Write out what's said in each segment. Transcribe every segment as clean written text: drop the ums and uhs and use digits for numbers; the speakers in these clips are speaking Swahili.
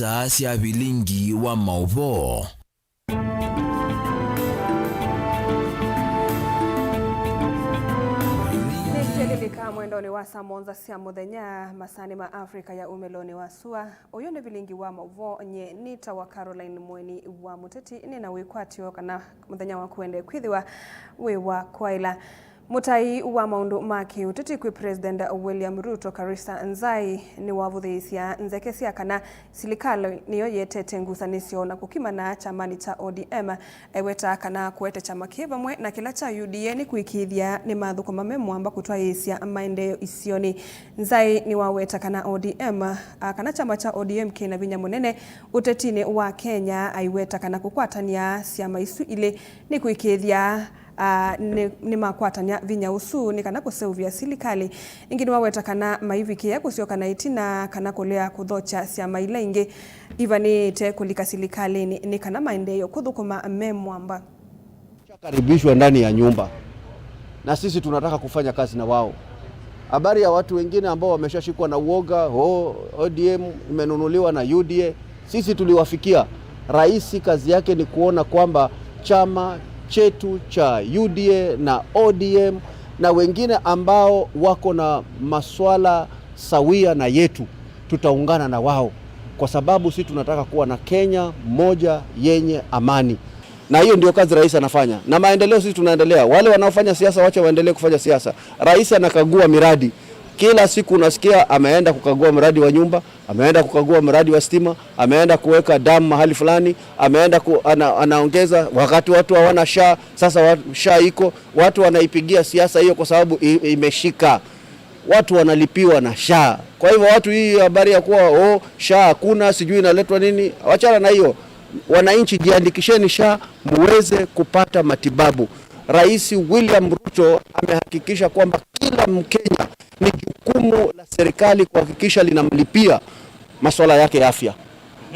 isaa cia bilingi wa mauvo. Niteleleka mwendoni wa samonza cia muthenya masani ma Afrika ya umeloni wa sua uyu ni bilingi wa mauvo nye nita wa Caroline Mweni wa muteti nina wikwatio kana muthenya wa kuende kwithiwa we wa kwaila mutai wa maundu maki uteti kwi President William Ruto Karisa Nzai ni wavuthisia nzeke cia kana silikalo niyo yetete ngusanisio na kukimana chamani cha ODM eweta kana kuete chama kibamwe na kila cha UDA ni kuikithia ni mathuko mamemwamba kutwaisia maendeleo isioni. Nzai ni waweta kana ODM kana chama cha ODM kina vinya munene utetini wa Kenya aiweta kana kukwatania ciama isu ile ni kuikithia ni makwatania vinya usu ni kana kuseuvia silikali ingini waweta kana maivikia kusioka na itina kana kulea kudhocha ciama ile ingi ivanite kulika silikali ni kana maendeleo kuthukuma memwamba karibishwa ndani ya nyumba na sisi tunataka kufanya kazi na wao. Habari ya watu wengine ambao wameshashikwa na uoga, ODM imenunuliwa na UDA, sisi tuliwafikia. Rais kazi yake ni kuona kwamba chama chetu cha UDA na ODM na wengine ambao wako na maswala sawia na yetu tutaungana na wao, kwa sababu sisi tunataka kuwa na Kenya moja yenye amani. Na hiyo ndio kazi rais anafanya. Na maendeleo sisi tunaendelea. Wale wanaofanya siasa wacha waendelee kufanya siasa. Rais anakagua miradi. Kila siku unasikia ameenda kukagua mradi wa nyumba, ameenda kukagua mradi wa stima, ameenda kuweka damu mahali fulani, ameenda anaongeza wakati watu hawana SHA, sasa SHA iko, watu wanaipigia siasa hiyo kwa sababu imeshika. Watu wanalipiwa na SHA. Kwa hivyo watu hii habari ya kuwa SHA hakuna sijui inaletwa nini, wachana na hiyo. Wananchi jiandikisheni SHA muweze kupata matibabu. Rais William Ruto amehakikisha kwamba kila Mkenya ni jukumu la serikali kuhakikisha linamlipia masuala yake ya afya.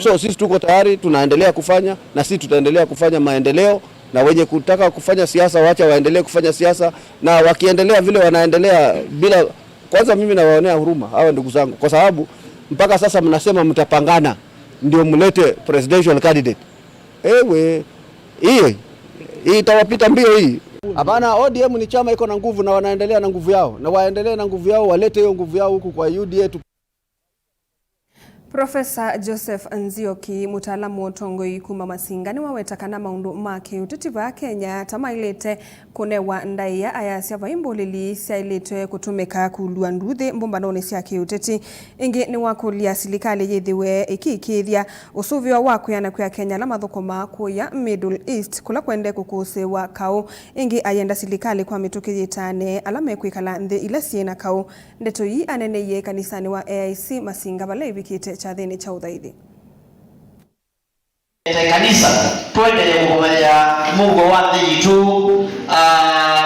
So sisi tuko tayari, tunaendelea kufanya na sisi tutaendelea kufanya maendeleo, na wenye kutaka kufanya siasa wacha waendelee kufanya siasa, na wakiendelea vile wanaendelea bila, kwanza mimi nawaonea huruma hawa ndugu zangu, kwa sababu mpaka sasa mnasema mtapangana ndio mlete presidential candidate. Hii itawapita mbio hii. Hapana, ODM ni chama iko na nguvu na wanaendelea na nguvu yao. Na waendelee na nguvu yao, walete hiyo nguvu yao huku kwa UDA. Profesa Joseph Nzioki mutaalamu utongoi kuma Masinga ni waweta kana maundu maki utetiba Kenya tamailete kunewa ndaiya ayasia vaimbolili siailete kutumika kulua nduthi mbombanoni siake uteti ingi ni wakulia silikali yithiwe ikikithia usuvio wakuyana kuya Kenya la mathukuma kuya Middle East kula kwende kukusewa kau ingi ayenda silikali kwa mituki yitane alame kuikala nthi ila siena kau ndeto hii aneneye kanisani wa AIC Masinga bale ibikite chathini cha udhaidi. Kanisa tuendelee kumenya Mungu wa dhitu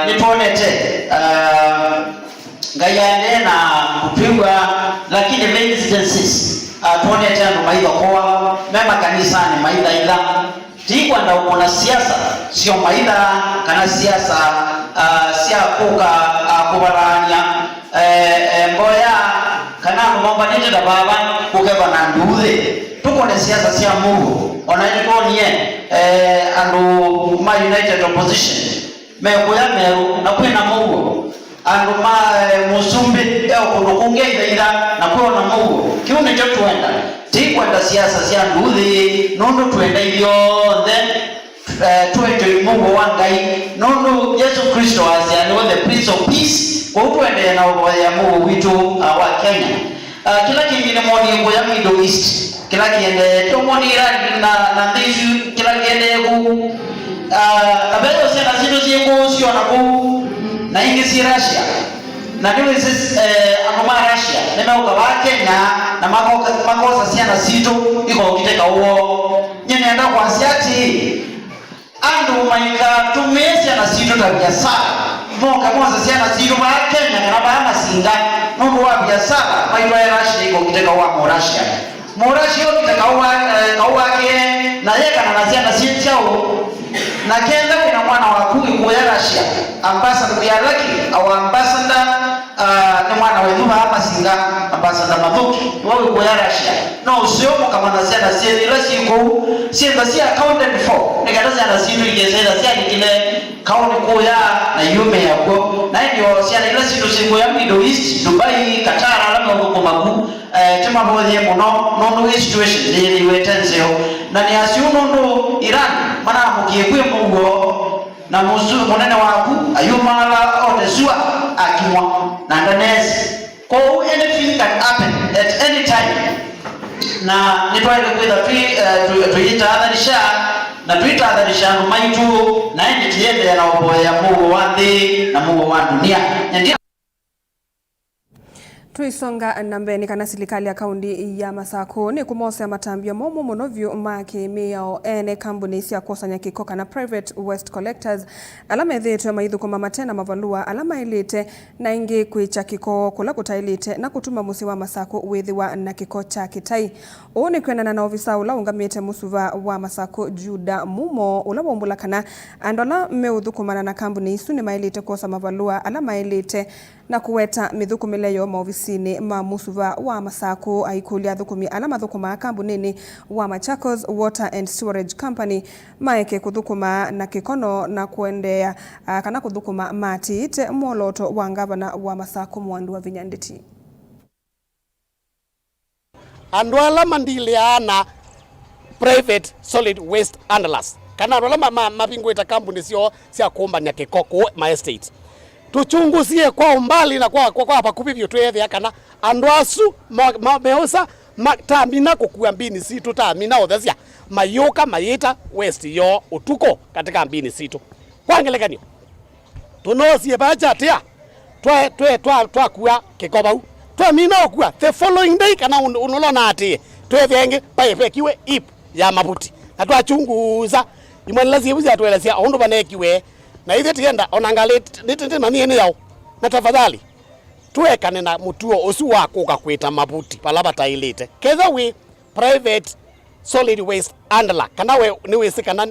niponete ngayane na kupigwa, lakini main instances tuonete ndo maidha kwa mema kanisa ni maidha ila tigwa na uona siasa sio maidha kana siasa sia kuka kubaranya mboya kana momba nje da baba kukeba na nduze tuko na siasa sia Mungu onajiko nie andu ma United Opposition mekoya meru na kwena Mungu andu ma musumbi kunukunge ida na kwona Mungu kiune cho tuenda tikwenda siasa sia nduze nondo tuenda hivyo then tuende Mungu wangai nondo Yesu Kristo asiani the Prince of Peace kwa tuende na ya Mungu witu wa Kenya. Kila kingine moni ngo ya Middle East kila kiende to moni Iran na ndishu kila kiende ku abeyo sema zino zingo sio na ku na ingisi Russia na ndio sisi anoma Russia nema uka wa Kenya na makosa sia na sito iko kiteka huo nyene enda kwa siati andu maika tumesi na sito tabia sana moka mwanza sia na sito wa Kenya na ba Masinga Mungu wa biashara maiwa ya Russia iko kiteka wa Morashia. Morashia kiteka wa ke na yeka na nasia na sisi chao. Na kenda kuna mwana wa kumi kwa Russia ambassador ya Lucky au ambassador ni mwana wetu hapa singa ambassador Mathuki wewe kwa Russia no usio kama na sia ila siku sia sia accounted for nikataza na situ igezera sia kile kauni kuu ya na yume yako na ndio sia ila siku ya Middle East Dubai Qatar alama huko makuu tema moja no situation ile iwetenzeo na ni asiuno ndo Iran maana mkiekwe mungo na musu munene waku ayumala odesua akimwa na ndanesi kwa anything can happen at any time na nitwaile kwenda tuitahadharisha na tuitahadharisha maitu na ndi tiende na oboya Mungu wa thĩ na Mungu wa dunia. Tuisonga nambeni kana serikali ya kaunti ya Masako ni kumose matambia momo monovyo make meo ene kambuni cia kusanya kiko kana private waste collectors alama ethetu ya maithu kuma matena mavalua alama ilite na ingi kwicha kiko kula kutailite na kutuma musi wa Masako withiwa na kiko cha kitai one kwenana na ofisa ula ungamite musuva wa Masako Juda Mumo ula bombula kana andola meuthukumana na kambuni isu ni mailite kosa mavalua alama ilite na kuweta mithukumileyo maofisini ma musuva wa Masako aikulia thukumi alama thukuma kambunini wa Machakos Water and Sewerage Company maeke kuthukuma na kikono na kuendea kana kuthukuma matite moloto wa ngavana wa Masako Mwandu wa Vinyanditi. Andwala mandiliana private solid waste handlers kana andwala mapingweta kambuni sio sia kumbania kikoko ma estate tuchunguzie kwa umbali na kwa hapa kupivyo twethe kana andwasu meosa matamina kukua mbini situ tamina othesia mayoka mayita west yo utuko katika mbini situ kwangelekanio tunosie bacha tia twa kuwa kikobau twamina okua the following day kana unolona ati twethenge paepekiwe ip ya mabuti na twachunguza imwelezi buzi atwelezia ondo banekiwe na hivi tienda onangalie nitende mamiene yao na tafadhali tuwekane na mutuo usu wako ukakwita mabuti palaba tailite ketha we private solid waste handler kana we niwesekana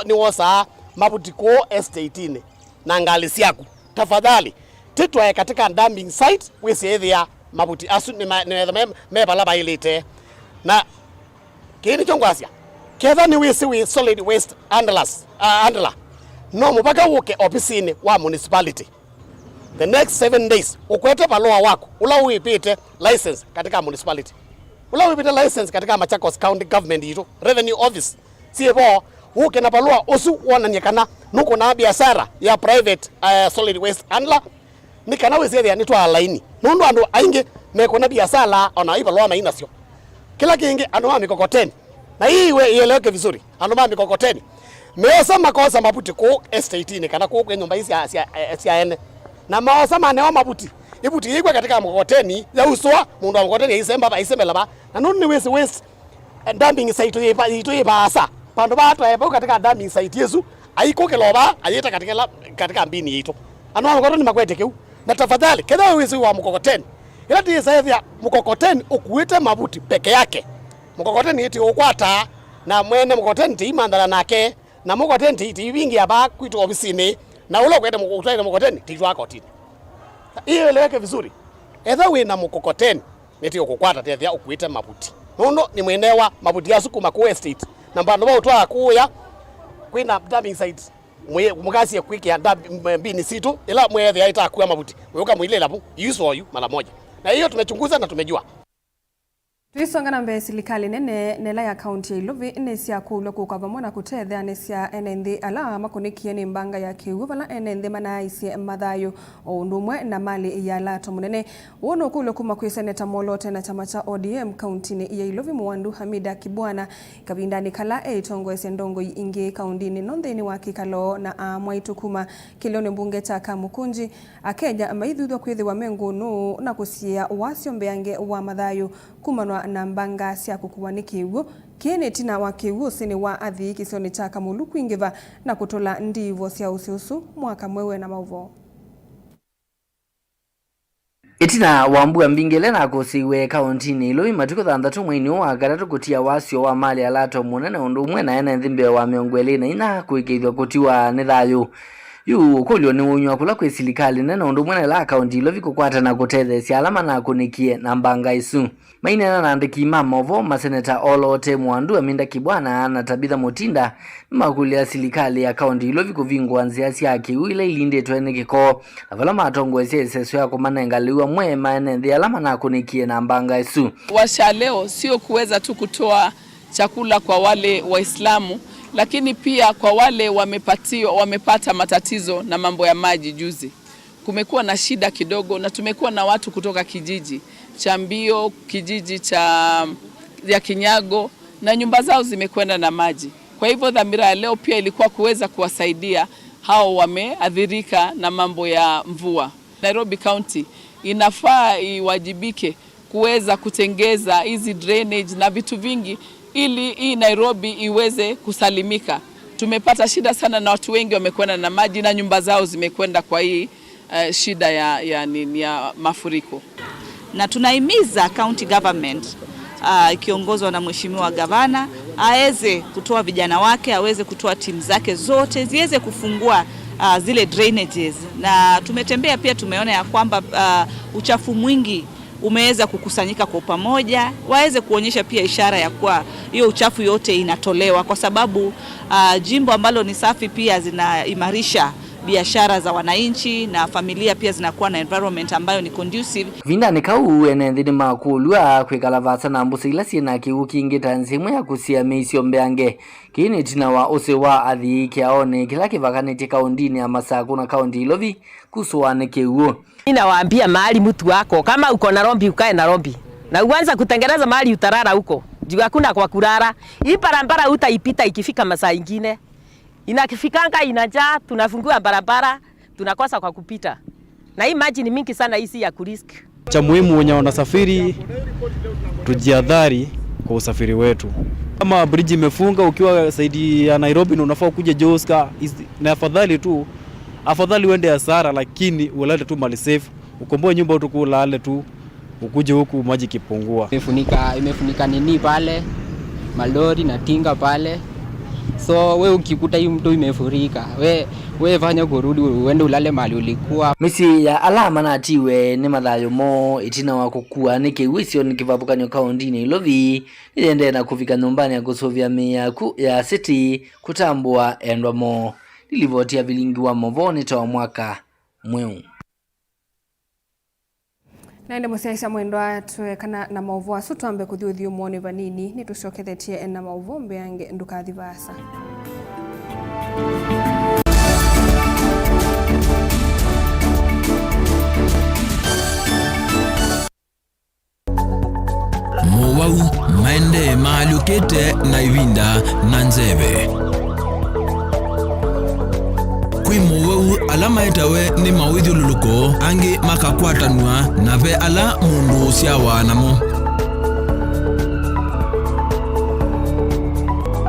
niwosa mabuti ko estate ine na ngali siaku tafadhali titwae katika dumping site wesethia mabuti asu ni me palaba ilite na kini chongwasia ketha we solid waste handlers handler no mupaka uke ofisini wa municipality the next 7 days ukwete paloa wako ula uipite license katika municipality ula uipite license katika Machakos County Government yito revenue office siebo uke na paloa usu wananyekana nuko na biashara ya private solid waste handler nikana wezethia nitwa laini nundu andu aingi mekona biashara ona ipaloa maina sio kila kingi andu mikokoteni na hii we ieleweke vizuri andu mikokoteni meosa makosa mabuti ko estate ni kana ko nyumba hizi sia ene na maosa maneo mabuti ibuti igwe katika mkokoteni ya uswa mundu wa mkokoteni isemba isemela ba na nuni west dumping site ito ibasa pando bato ebo katika dumping site yesu aiko keloba ayeta katika mbini yito anu mkokoteni makwete keu na tafadhali kedha wezi wa mkokoteni ila tisaidia mkokoteni ukuite mabuti peke yake mkokoteni iti ukwata na mwene mkokoteni tiimandana nake na mkokoteni tiwingi aba kwitu ofisini na ulo kwete mkokoteni titwa kotini hiyo eleweke vizuri etha wina mkokoteni neti ukukwata tethia ukuite mabuti nono ni mwenewa mabuti ya sukuma ku estate na bandu ba utwa kuya kwina dumping site mugasi ya kwiki ya mbini situ ila mwethia itakuwa mabuti weka mwilela bu yuso yu mara moja na hiyo tumechunguza na tumejua. Tuisonga na mbe serikali nene nela ya kaunti ya Iluvi nesia kulo kukavamwa na kutethea nesia enenthi ala makunikie ni mbanga ya kiugu vala enenthi manaisie mathayo undumwe na mali ya lato munene wono kulo kuma kwi seneta Molote na chama cha ODM kauntini ya Iluvi Mwandu Hamida Kibwana kabindani kala eitongo esendongo ingi kauntini nonthini wa kikalo na amwaitu kuma kilone mbunge cha Kamukunji Akenya maithudwa kwithi wa mengunu na kusia wasio mbeange wa mathayo kumanwa na mbanga cia kukuwani kiugo kiene tina wa kiugo sini wa athi kisioni cha Kamulu kuingiva na kutola ndivo cia usiusu mwaka mwewe na mauvo itina wambua mbingele na kusiwe kauntini Iluvi matuko thanthatu mwini wa gatatu kutia wasio wa mali alato munene undu umwe na ene nthimbe wa miongweli na ina kuikithwa kutiwa ni thayu yu kolyo ni unywa kula kwe silikali nena undu mwana la akaunti ilo viko kwata na kuteze si alama na kunikie na mbanga isu maine na nandiki mamovo maseneta Olote Mwandu Aminda Kibwana na Tabitha Mutinda makulia silikali akaunti ilo viko vingwa nziasi yaki uile ilinde tuene kiko na vala matongo seso yako manengaliwa mwe maene alama na kunikie na mbanga isu. Washa leo sio kuweza tu kutoa chakula kwa wale Waislamu, lakini pia kwa wale wamepata matatizo na mambo ya maji. Juzi kumekuwa na shida kidogo na tumekuwa na watu kutoka kijiji cha Mbio, kijiji ya Kinyago na nyumba zao zimekwenda na maji. Kwa hivyo dhamira ya leo pia ilikuwa kuweza kuwasaidia hao wameathirika na mambo ya mvua. Nairobi County inafaa iwajibike kuweza kutengeza hizi drainage na vitu vingi ili hii Nairobi iweze kusalimika. Tumepata shida sana na watu wengi wamekwenda na maji na nyumba zao zimekwenda kwa hii shida ya mafuriko. Na tunahimiza county government ikiongozwa na mheshimiwa gavana aweze kutoa vijana wake, aweze kutoa timu zake zote ziweze kufungua zile drainages. Na tumetembea pia tumeona ya kwamba uchafu mwingi umeweza kukusanyika kwa pamoja, waweze kuonyesha pia ishara ya kuwa hiyo uchafu yote inatolewa, kwa sababu jimbo ambalo ni safi pia zinaimarisha biashara za wananchi na familia pia zinakuwa na environment ambayo ni conducive. Vinda ni kau enendini makulua kwikala vasa na mbusila sina kiuki ingita nsimu ya kusia meisio mbeange kini tina wa ose wa adhi kiaone kila kivakaniti kaundini ya masaku na kaundi ilovi kusuwane keuo. Ninawaambia mahali mtu wako kama uko Nairobi ukae Nairobi na uanza kutengeneza mahali utarara huko juu hakuna kwa kulala. Hii barabara utaipita ikifika masaa ingine inakifikanga inajaa, tunafungua barabara tunakosa kwa kupita na hii maji ni mingi sana, hii ya kurisk. Cha muhimu wenye wanasafiri tujiadhari kwa usafiri wetu. Kama bridge imefunga ukiwa saidi ya Nairobi na unafaa kuja Joska, na afadhali uende hasara lakini ulale tu mali safe, ukomboe nyumba tu kulale tu ukuje huku maji kipungua. Imefunika nini pale malori na tinga pale, so we ukikuta hii mto imefurika we fanya kurudi uende ulale mali ulikuwa. Misi ya alama na atiwe ni madhayo mo itina wakukua nike wisio nikivabuka nyoka ondini ilovi niende na kufika nyumbani ya kusovia mea ya city kutambua endwa mo nilivotia vilingi wa movoni tawa mwaka mweu. Naende musiaisa mwendwa tuwekana na mauvu asu tuambe kuthiuthi umwoni vanini ni tushokethetie na mauvu mbeange ndukathi vasa. Mowau maende mahali ukete na ivinda na nzeve. Kwi mowau alama etawe ni mawidhi luluko angi makakwatanua na ve ala mundu siawa namo.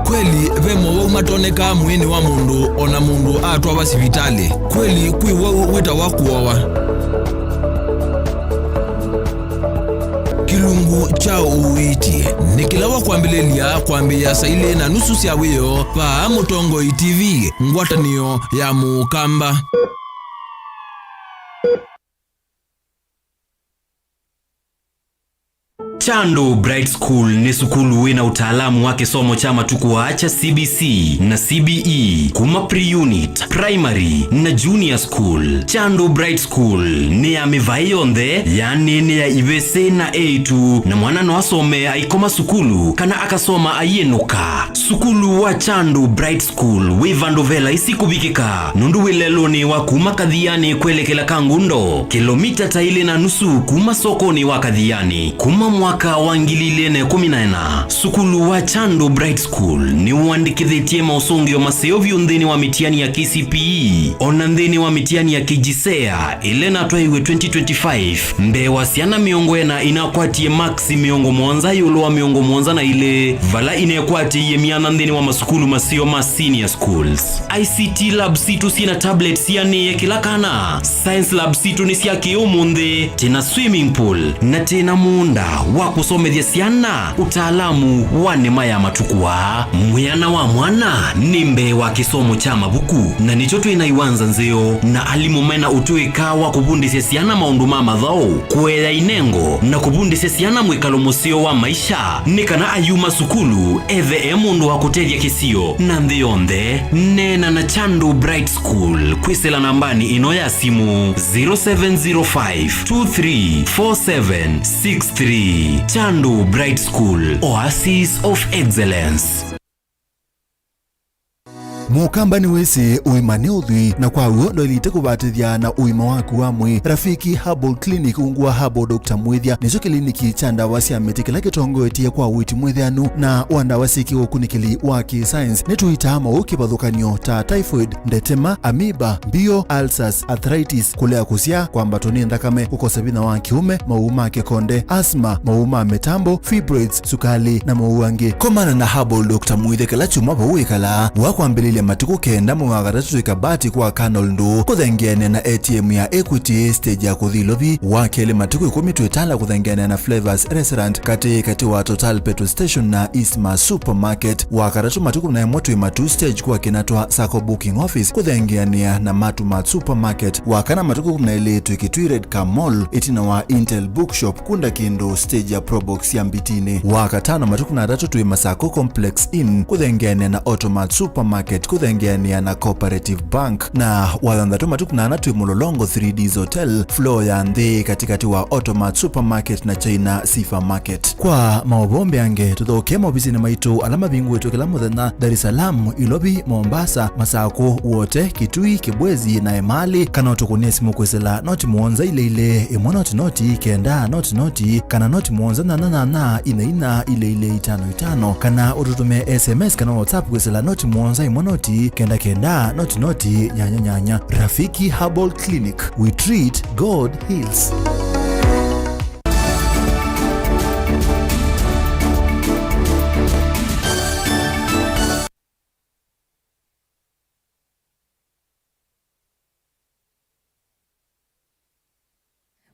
Kweli ve mowau matoneka mwini wa mundu ona mundu atwa wa sivitali. Kweli kwi wau weta wakuowa. Kilungu cha uiti nikilawa kuambilelia kuambia saile na nusu sia wiyo pa Mutongo TV ngwataniyo ya Mukamba. Chando Bright School ni sukulu wina utaalamu wake somo chama tukuacha CBC na CBE kuma pre-unit, primary na junior school. Chando Bright School ni ya mivayonde yani ni ya ivese na A2 na mwana no asome aikoma sukulu kana akasoma ayenuka. Sukulu wa Chando Bright School wivandovela isikubikika nundu wileloni wa kuma Kadhiani kwelekela Kangundo kilomita taile na nusu kuma sokoni wa Kadhiani kuma mwaka wangilile 14. Sukulu wa Chando Bright School ni uandikithitie mausongio maseo vyundhini wa mitiani ya KCPE onandhini wa mitiani ya KJSEA ilena twaiwe 2025 mbe wasiana miongoena inakwatie maxi miongo mwanza yolo wa miongo mwanza na ile vala inekwatie mianandhini wa masukulu maseo ma senior schools. ICT lab situ sina tablets yani kila kana. Science lab situ ni siya kiyo munde tena swimming pool na tena munda wa kusomethia ciana utaalamu wa nema ya matukua. Mwiana wa mwana ni mbe wa kisomo cha mabuku na nicho twinaiwanza nzeo na alimu mena utuika wa kubundisya ciana maundu ma mathau kueya inengo na kubundisya ciana mwikalo musio wa maisha ni kana ayuma sukulu ethe mundu wa kutethia kisio na nthi yonthe. Nena na Chandu Bright School kwisela nambani ino ya simu 0705234763. Chandu Bright School, Oasis of Excellence. Mukambani wese uimane udhui na kwa uo ndo ilite kubatithia na uima waku wa mwi. Rafiki Herbal Clinic ungua Herbal Dr. Mwithia nicho kliniki cha ndawa cia miti kila kitongoetie kwa witi mwithianu na wandawa siki ukunikili wa ki-science nituitama ukibadhukanio ta typhoid, ndetema, amoeba, bio, ulcers, arthritis, kulea kusia kwa mbatoni ndakame, ukosabina wa kiume, mauma kekonde, asma, mauma metambo, fibroids, sukali na mauangi. Komana na Herbal Dr. Mwithia kila chuma bawikala wakwambililia matuku kenda mwagatatu ikabati kwa Canal Ndu kuthengene na ATM ya Equity stage ya kuthilovi wakele matuku 12 kuthengene na Flavors Restaurant kati wa Total Petrol Station na Eastma Supermarket. Wagatatu matuku na moto imatu stage kwa kinatwa Sako Booking Office kuthengene na Matumat Supermarket. Wakana matuku na ile tukitwired ka mall itina wa Intel Bookshop kunda kindo stage ya Probox ya Mbitini. Wakatano matuku na tatu tuima Sako Complex Inn kuthengene na Automat Supermarket kuthengenia na Cooperative Bank. Na wathandatu matuku na anatu Mulolongo 3Ds Hotel floor ya nthi katikati wa Automat Supermarket na China Sifa Market. Kwa maobombe ange tuthoke mobizini maitu alama bingu wetu kila muthenya Dar es Salaam, Ilobi, Mombasa, Masako, wote Kitui, Kibwezi na Emali. Kana utukunie simu kwesela noti muonza ile imwa noti kenda noti kana noti muonza na ina ile 55 kana ututume SMS kana WhatsApp kwesela noti muonza imwa noti kenda noti nyanya. Rafiki Herbal Clinic, we treat, God heals.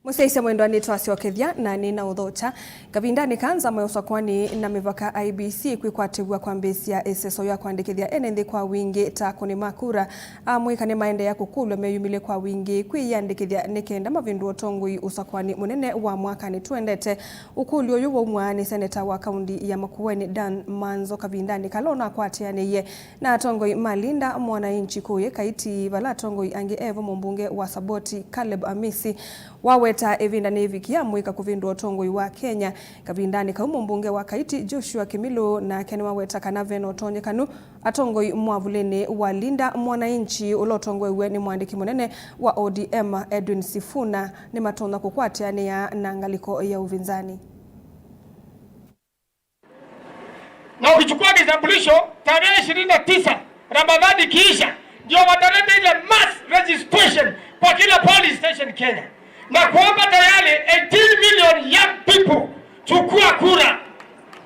Museise mwendwani twasiokethia na nina uthocha kavindani kanza mweoswa kwani na mivaka IBC kwikwatigwa kwa mbesi ya SSO ya kuandikithia enenthi kwa wingi ta kuni makura amwikane maende ya kukulwe meyumile kwa wingi kwiyandikithia nikenda mavindu otongui usakwani munene wa mwaka ni tuendete ukuli uyu wa umwani seneta wa kaundi ya Makueni Dan Manzo kavindani kalona kwatianiye na atongoi Malinda mwananchi kuye kaiti vala atongoi angi evo mbunge wa Saboti Caleb Amisi waweta evindani vikia mwika kuvindu otongoi wa Kenya kavindani kaumu mbunge wa Kaiti Joshua Kimilo na kene waweta kanaveno otonye kanu atongoi mwavulene wa Linda mwananchi ulotongoi weni mwandiki munene wa ODM Edwin Sifuna ni matona kukwatiani ya nangaliko ya uvinzani. Na ukichukua kitambulisho tarehe 29 Ramadhani kiisha ndio wataleta ile mass registration kwa kila police station Kenya. Na kuomba tayari 18 million young people chukua kura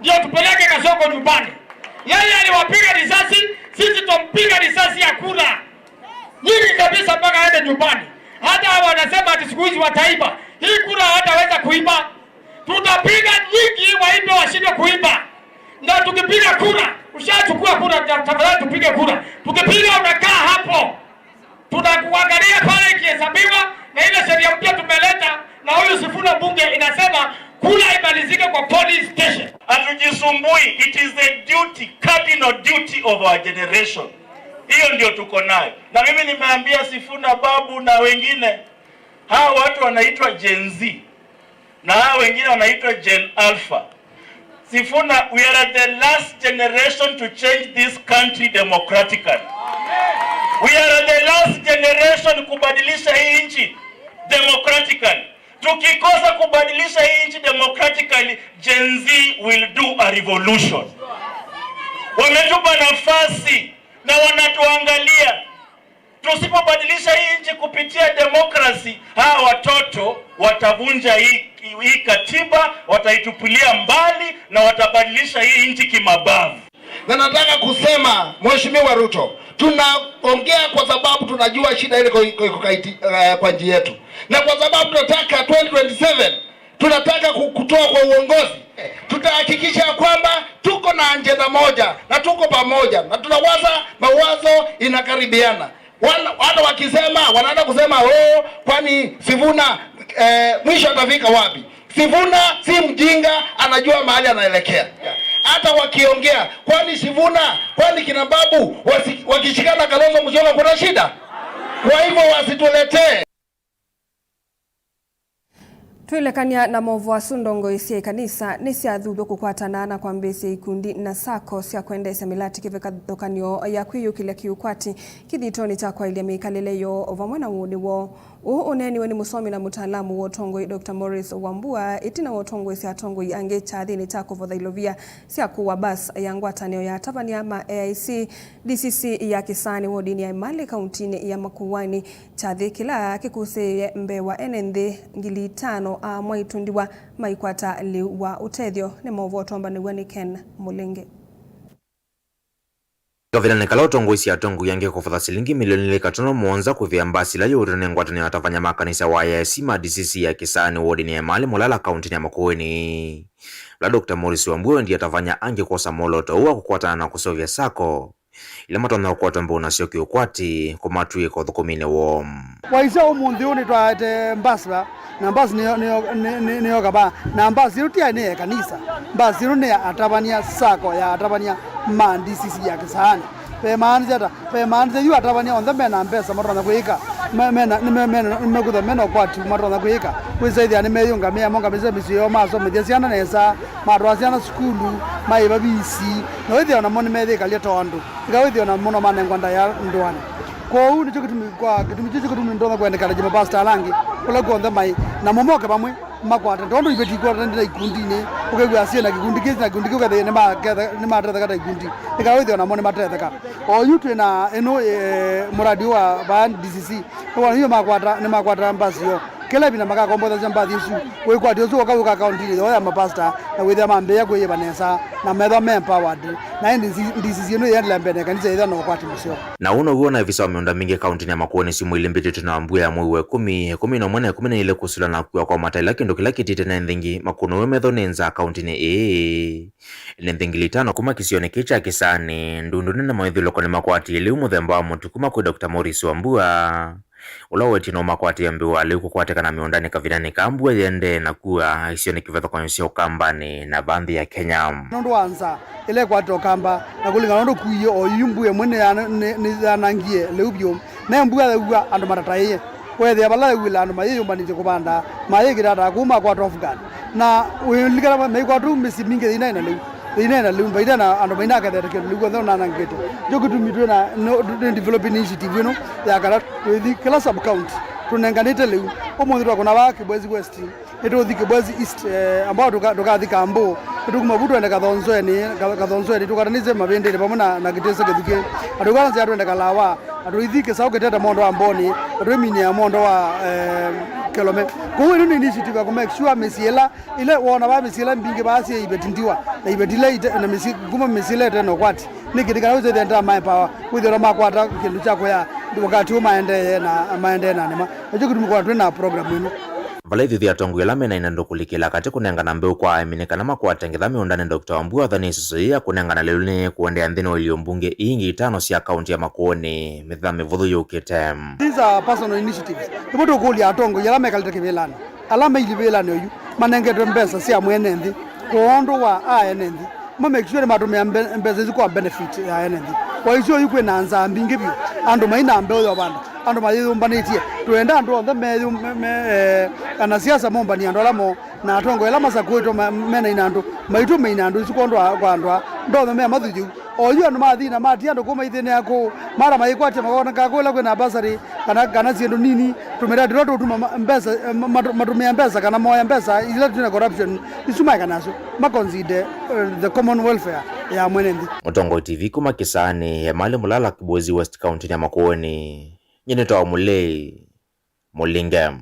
ndio tupeleke Kasongo nyumbani. Yeye aliwapiga risasi, sisi tumpiga risasi ya kura nyingi kabisa mpaka aende nyumbani. Hata wanasema ati siku hizi wataiba. Hii kura hataweza kuiba. Tutapiga nyingi waibe washinde kuiba. Na tukipiga kura, ushachukua kura, tafadhali tupige kura. Tukipiga unakaa hapo. Tunakuangalia pale ikihesabiwa na ile sheria mpya tumeleta na huyu Sifuna bunge inasema kula imalizike kwa police station. Hatujisumbui, it is the duty, cardinal duty of our generation. Hiyo ndio tuko nayo. Na mimi nimeambia Sifuna babu na wengine, hawa watu wanaitwa Gen Z na hawa wengine wanaitwa Gen Alpha. Sifuna, we are the last generation to change this country democratically. We are the last generation kubadilisha hii nchi democratically. Tukikosa kubadilisha hii nchi democratically, Gen Z will do a revolution. Wametupa nafasi na wanatuangalia. Tusipobadilisha hii nchi kupitia demokrasi, hawa watoto watavunja hii katiba, wataitupilia mbali na watabadilisha hii nchi kimabavu. Na nataka kusema Mheshimiwa Ruto, tunaongea kwa sababu tunajua shida ile kwa nchi yetu. Na kwa sababu tunataka 2027 tunataka kutoa kwa uongozi, tutahakikisha kwamba tuko na ajenda moja na tuko pamoja na tunawaza mawazo inakaribiana. Wale wakisema wanaanza kusema kwani Sifuna mwisho atafika wapi? Sifuna si mjinga, anajua mahali anaelekea. Hata wakiongea kwani Sifuna, kwani kina babu wakishikana Kalonzo Musyoka kuna shida? Kwa hivyo wasituletee. Twilekania na movu asundongo isia kanisa nisi athutho kukwatana na kwambisi ikundi na sako sia kuendesha milati kivekathokanio ya kwiyukile kiukwati kithitoni cha kwa ilia mikaleleyo vamwe na wuni wo uneni ni musomi na mutaalamu wa utongoi Dr. Morris Wambua itina wa utongoi sia tongoi ange chathini cha kuvothailovia sia kuwa bas ya ngwatanio ya Tabania ma AIC DCC ya Kisani wodini ya Imali kauntini ya Makueni chathi kila kikuse mbewa enenthi 5,000 mwaitundiwa maikwata liwa utethio ni movoto amba ni Ken Mulenge. Gavana Nekala utongoi ya tongu yange kufadha silingi milioni 5 kuvia mbasi la yurine ngwatani watafanya makanisa wa AIC ma DCC ya Kisani wodini ya Imali Mulala kauntini ya Makueni. La Dr. Morris Wambua ndiye atafanya ange kosa moloto uwa kukwatana na kusovya sako ila matona kukwata mbona sio kiukwati kumatuye kwa thukumine wom. Waisa umundi uni tuwaete mbasba na mbasi niyo kaba na mbasi irutia ni kanisa mbasi iru ni Atabania sako ya Atabania ma DCC ya Kisani pe maanze yu Atabania on the mena mbesa marona kuika nimekuda mena kwati marona kuika kwisaidia ni meyunga meya monga meze misiyo maso medesiana nesa marwasiana skulu maiba bisi no wethi ona moni medhi kalia tondo igawethi ona mono mane ngwanda ya ndwane kwa huu ndicho kitumi ndona kuendekana jima pasta langi kula kuonda mai na momoke pamwe makwata ndondo ibetikwa ndira ikundine ukegwa asie na kikundi kezi na kikundi kugethene ni matetha kata ikundi ikawethi ona moni matetha ka o yutu na eno muradi wa ban DCC kwa hiyo makwata ni makwata mbasio kila bina maka komboza jambathi isu we kwa dio zo ka account ya mapasta na we mambe ya kwe banesa na metho empowered na DCC no yendela mbene kanisa ida no kwati musio na uno uona visa wameonda mingi kaunti ya Makueni simu ile mbete tuna Wambua ya mwe 10 na mwana 10 ile kusula na kwa mataila kindo kila kitite na ndingi makuno we metho nenza kaunti ne ile ndingi 5 kuma kisione kicha Kisani ndundu na maithilo kwa makwati ile umuthemba wa mtu kuma kwa Dr. Morris Wambua ulaweti no makwati ambiwa aliku kwateka na miondani kavinani kambwe yende na kuwa isione kivetho kwa nsio kambani na bandi ya Kenya nondo anza ile kwato kamba na kulinga nondo kuyo oyumbuye mwene ya nangie leubyo na mbuga lewa ando matataye wethi abala wila ando maye yumba nije kubanda maye girada kuma kwa Afghan na ulikana me kwa tu misi minge ina lumba ina ando maina ka dere lugo na nangete jokutu mitwe na develop initiative you know ya kara wethi kala sub county tunenganite leu omuntu akona ba Kibwezi West eto thike Kibwezi East ambao tukathika ambo tukumabutu enda kathonzo ni tukaranize mabendere pamona na kitese githike atukana cia twenda kalawa atuithike sauke teta mondo wa mboni atwimini ya mondo wa kilome ko ni initiative ya make sure mesiela ile wona ba mesiela mbinge basi ibetindiwa na ibetile na mesi kuma mesiela teno kwati nikidika uze the my power with the makwata kindu chako ya wakati maende na nema ejo kutumikwa twena program ino Valaithi thia tongu yelame na ndokulikila kati kunenga na mbeu kwa aminika na makuatengitha miundani Dr. Wambua thani susuia kunenga na lelune kuende andhino ilio mbunge ingi 5 sia kaunti ya Makueni mitha mivuthu yukite. These are personal initiatives. Ibutu kuli atongo yelame kalite kivelani. Alama ili velani oyu manengetwe mbesa sia mwenendi kuondo wa aenendi make sure matumia mbesa ziko benefit ya aenendi kwa hiyo yukwe na anza mbingi bio ando maina mbeo ya banda ando mayizo mbanitie tuenda ando on the me ana siasa momba ni ando lamo na atongo elama sa kweto mena inando maitu meinando sikondo kwa ando ndo me mathuju oyo ando mathina mati ando kuma ithene yako mara maikwate magona kakola kwena basari kana siendo nini tumera diroto tuma mbesa matumia mbesa kana moya mbesa ile tuna corruption isuma kanaso makonzide the common welfare ya mwenendi. Mutongo TV kuma Kisani ya Mali Mulala Kibwezi West County ya Makueni nyene tawa Mulei Mulingam.